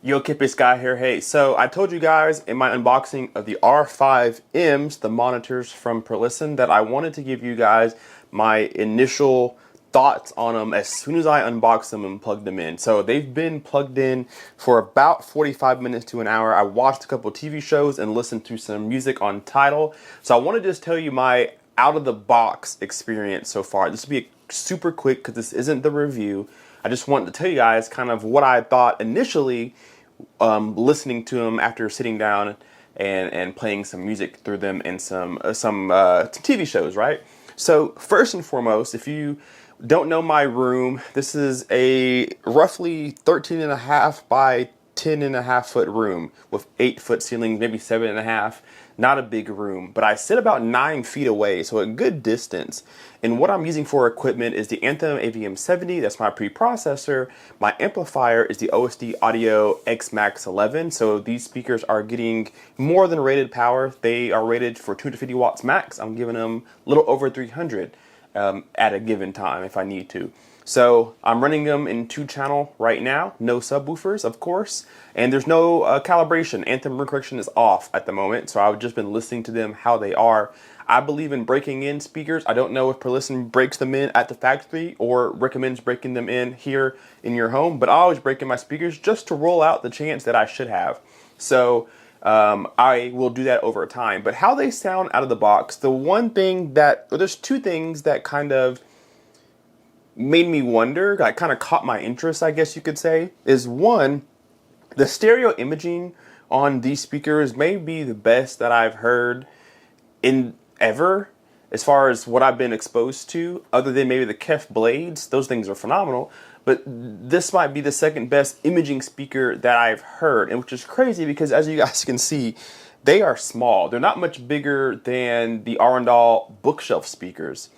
Yo, Kip, it's Guy here. Hey, so I told you guys in my unboxing of the R5M's, the monitors from Perlisten, that I wanted to give you guys my initial thoughts on them as soon as I unboxed them and plugged them in. So they've been plugged in for about 45 minutes to an hour. I watched a couple TV shows and listened to some music on Tidal. So I want to just tell you my out-of-the-box experience so far. This will be super quick because this isn't the review. I just wanted to tell you guys kind of what I thought initially listening to them after sitting down and playing some music through them and some TV shows, right? So first and foremost, if you don't know my room, this is a roughly 13.5 by 10.5 foot room with 8-foot ceilings, maybe 7.5. Not a big room, but I sit about 9 feet away, so a good distance. And what I'm using for equipment is the Anthem AVM70, that's my preprocessor. My amplifier is the OSD Audio X Max 11, so these speakers are getting more than rated power. They are rated for 250 watts max. I'm giving them a little over 300 at a given time if I need to. So I'm running them in 2-channel right now, no subwoofers, of course, and there's no calibration. Anthem room correction is off at the moment, so I've just been listening to them how they are. I believe in breaking in speakers. I don't know if Perlisten breaks them in at the factory or recommends breaking them in here in your home, but I always break in my speakers just to roll out the chance that I should have. So I will do that over time. But how they sound out of the box, the one thing that, or there's two things that kind of made me wonder, like kind of caught my interest, I guess you could say, is one, the stereo imaging on these speakers may be the best that I've heard in ever as far as what I've been exposed to, other than maybe the Kef Blades. Those things are phenomenal, but this might be the second best imaging speaker that I've heard, and which is crazy because as you guys can see, they are small. They're not much bigger than the Arundel bookshelf speakers.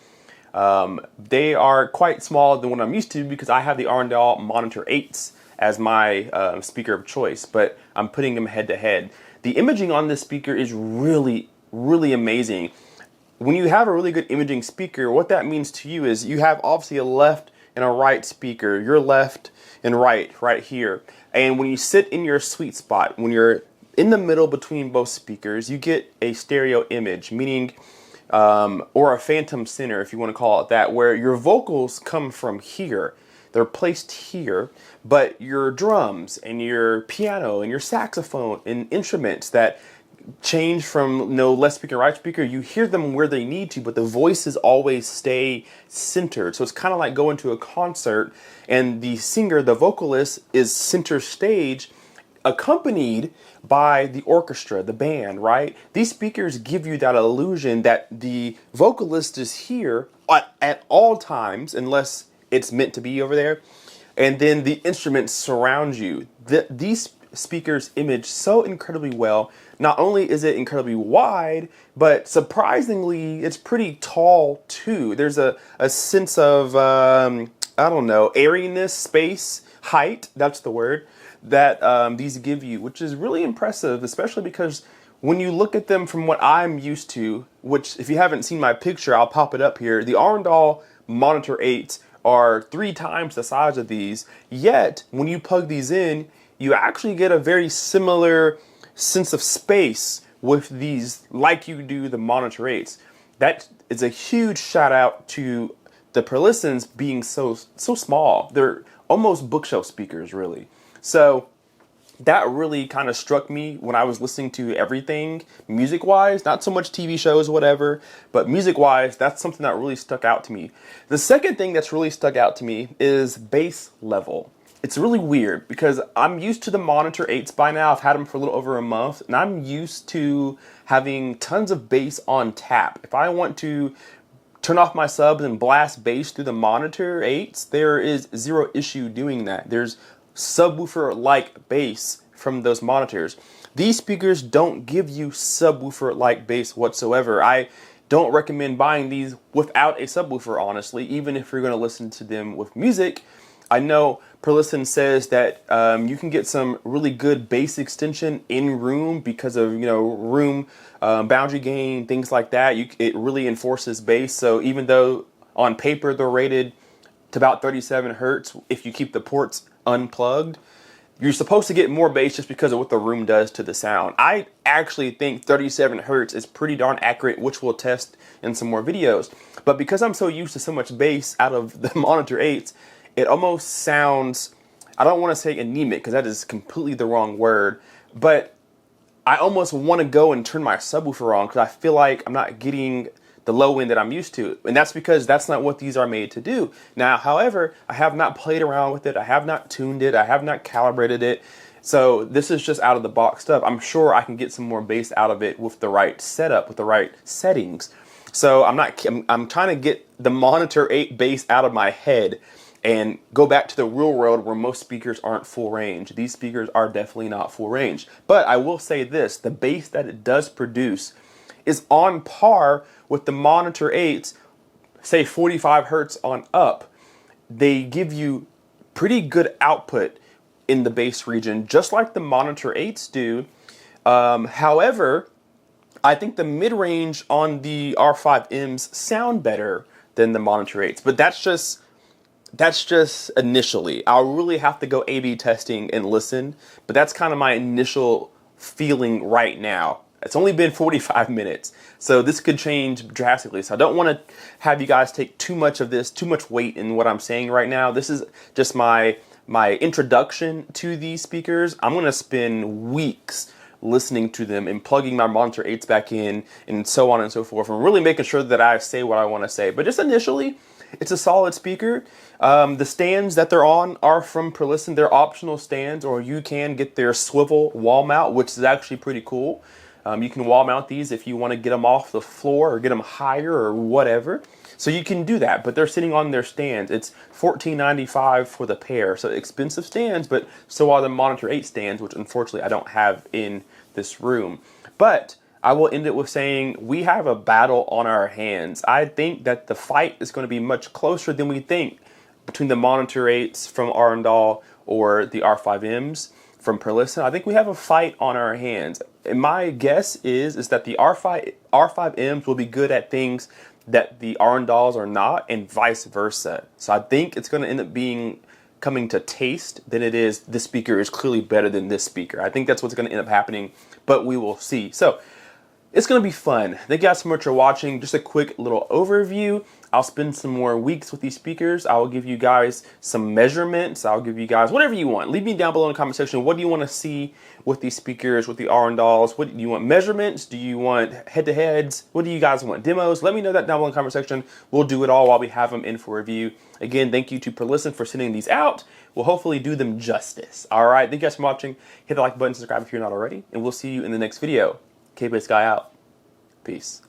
They are quite smaller than what I'm used to because I have the Arundel Monitor 8s as my speaker of choice, but I'm putting them head to head. The imaging on this speaker is really, really amazing. When you have a really good imaging speaker, what that means to you is you have obviously a left and a right speaker, your left and right here. And when you sit in your sweet spot, when you're in the middle between both speakers, you get a stereo image, meaning or a phantom center, if you want to call it that, where your vocals come from here. They're placed here, but your drums and your piano and your saxophone and instruments that change from left speaker, right speaker, you hear them where they need to, but the voices always stay centered. So it's kind of like going to a concert and the singer, the vocalist, is center stage, accompanied by the orchestra, the band, right? These speakers give you that illusion that the vocalist is here at all times, unless it's meant to be over there, and then the instruments surround you. These speakers image so incredibly well. Not only is it incredibly wide, but surprisingly, it's pretty tall too. There's a sense of, I don't know, airiness, space, height, that's the word, that these give you, which is really impressive, especially because when you look at them from what I'm used to, which if you haven't seen my picture, I'll pop it up here, the Arundel Monitor 8s are 3 times the size of these, yet when you plug these in, you actually get a very similar sense of space with these like you do the Monitor 8s. That is a huge shout out to the Perlistens being so small. They're almost bookshelf speakers, really. So that really kind of struck me when I was listening to everything music-wise, not so much TV shows, whatever, but music-wise, that's something that really stuck out to me. The second thing that's really stuck out to me is bass level. It's really weird because I'm used to the Monitor 8s by now. I've had them for a little over a month, and I'm used to having tons of bass on tap. If I want to turn off my subs and blast bass through the Monitor 8s, there is zero issue doing that. There's subwoofer-like bass from those monitors. These speakers don't give you subwoofer-like bass whatsoever. I don't recommend buying these without a subwoofer, honestly, even if you're going to listen to them with music. I know Perlisten says that you can get some really good bass extension in room because of room boundary gain, things like that. It really enforces bass. So even though on paper they're rated to about 37 hertz, if you keep the ports unplugged, you're supposed to get more bass just because of what the room does to the sound. I actually think 37 hertz is pretty darn accurate, which we'll test in some more videos. But because I'm so used to so much bass out of the Monitor 8s, it almost sounds, I don't want to say anemic because that is completely the wrong word, but I almost want to go and turn my subwoofer on because I feel like I'm not getting the low end that I'm used to. And that's because that's not what these are made to do. Now, however, I have not played around with it. I have not tuned it. I have not calibrated it. So this is just out of the box stuff. I'm sure I can get some more bass out of it with the right setup, with the right settings. So I'm trying to get the Monitor 8 bass out of my head and go back to the real world where most speakers aren't full range. These speakers are definitely not full range. But I will say this, the bass that it does produce is on par with the Monitor 8s, say 45 hertz on up. They give you pretty good output in the bass region, just like the Monitor 8s do. However, I think the mid-range on the R5M's sound better than the Monitor 8s, but that's just initially. I'll really have to go A/B testing and listen, but that's kind of my initial feeling right now. It's only been 45 minutes, so this could change drastically. So I don't want to have you guys take too much of this, too much weight in what I'm saying right now. This is just my introduction to these speakers. I'm going to spend weeks listening to them and plugging my Monitor 8s back in and so on and so forth, and really making sure that I say what I want to say. But just initially, it's a solid speaker. The stands that they're on are from Perlisten. They're optional stands, or you can get their swivel wall mount, which is actually pretty cool. You can wall mount these if you want to get them off the floor or get them higher or whatever. So you can do that, but they're sitting on their stands. It's $14.95 for the pair. So expensive stands, but so are the Monitor 8 stands, which unfortunately I don't have in this room. But I will end it with saying we have a battle on our hands. I think that the fight is going to be much closer than we think between the Monitor 8s from Arundel or the R5M's from Perlisten. I think we have a fight on our hands. And my guess is that the R5M's will be good at things that the Arundels are not, and vice versa. So I think it's going to end up being coming to taste than it is this speaker is clearly better than this speaker. I think that's what's going to end up happening, but we will see. So it's going to be fun. Thank you guys so much for watching. Just a quick little overview. I'll spend some more weeks with these speakers. I will give you guys some measurements. I'll give you guys whatever you want. Leave me down below in the comment section. What do you want to see with these speakers, with the Arundels? What do you want? Measurements? Do you want head-to-heads? What do you guys want? Demos? Let me know that down below in the comment section. We'll do it all while we have them in for review. Again, thank you to Perlisten for sending these out. We'll hopefully do them justice. All right. Thank you guys for watching. Hit the like button, subscribe if you're not already, and we'll see you in the next video. K-Bass Guy out. Peace.